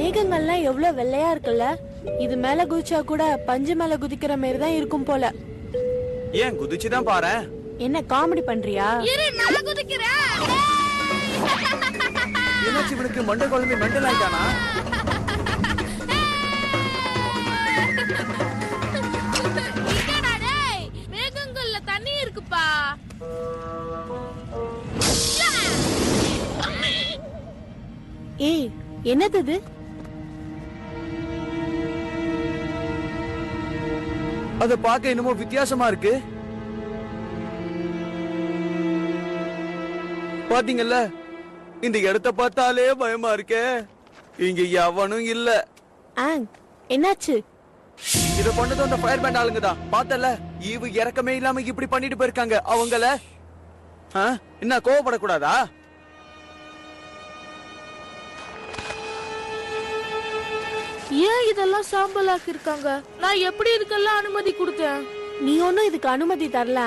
மேகங்கள்லாம் எவ்வளவு வெள்ளையா இருக்குல்ல, இது மேல குதிச்சா கூட பஞ்சு மேல குதிக்கிற மாதிரி தான் இருக்கும் போல. ஏன் குதிச்சுதான் பாரு. என்ன காமெடி பண்றியா? என்னாச்சு இவனுக்கு? மண்டை குழம்பு மெண்டல் ஆயிட்டானா? மேகங்கள்ல தண்ணி இருக்குப்பா. ஏய், என்னது இது? அத பாக்க என்னமோ வித்தியாசமா இருக்கு. பாத்தீங்கல்ல, இந்த இடத்த பார்த்தாலே பயமா இருக்கே. இங்க எவனும் இல்ல. என்னாச்சு? இத பண்ணது அந்த ஃபயர் பேண்ட் ஆளுங்க தான். பார்த்தல, ஈவு இறக்கமே இல்லாம இப்படி பண்ணிட்டு போயிருக்காங்க அவங்கள. என்ன கோவப்படக்கூடாதா? ஏன் இதெல்லாம் சாம்பலாக்கி இருக்காங்க? நான் எப்படி இதுக்கெல்லாம் அனுமதி கொடுத்தேன்? நீ ஒன்னும் இதுக்கு அனுமதி தரல.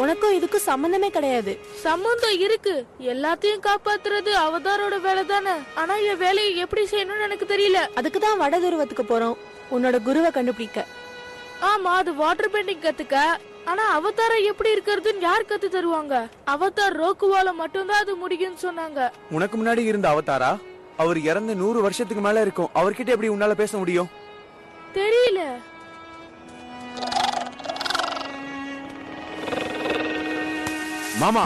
உனக்கும் இதுக்கும் சம்பந்தமே கிடையாது. சம்பந்தம் இருக்கு. எல்லாத்தையும் காப்பாத்துறது அவதாரோட வேலை தானே. ஆனா என் வேலையை எப்படி செய்யணும்னு எனக்கு தெரியல. அதுக்கு தான் வட துருவத்துக்கு போறோம், உன்னோட குருவை கண்டுபிடிக்க. ஆமா, அது வாட்டர் பெயிண்டிங் கத்துக்க. ஆனா அவதார எப்படி இருக்கிறதுன்னு யார் கத்து தருவாங்க? அவதார் ரோக்குவால மட்டும்தான் அது முடியும்னு சொன்னாங்க. உனக்கு முன்னாடி இருந்த அவதாரா? அவர் இறந்து 100 வருஷத்துக்கு மேல இருக்கும். அவர்கிட்ட எப்படி உன்னால பேச முடியும்? தெரியல. மாமா,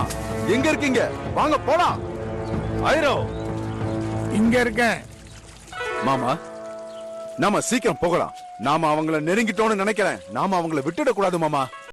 எங்க இருக்கீங்க? வாங்க போலாம். ஐரோ, இங்க இருக்கேன். மாமா, நாம சீக்கிரம் போகலாம். நாம அவங்கள நெருங்கிட்டோம்னு நினைக்கிறேன். நாம அவங்கள விட்டுட கூடாது மாமா.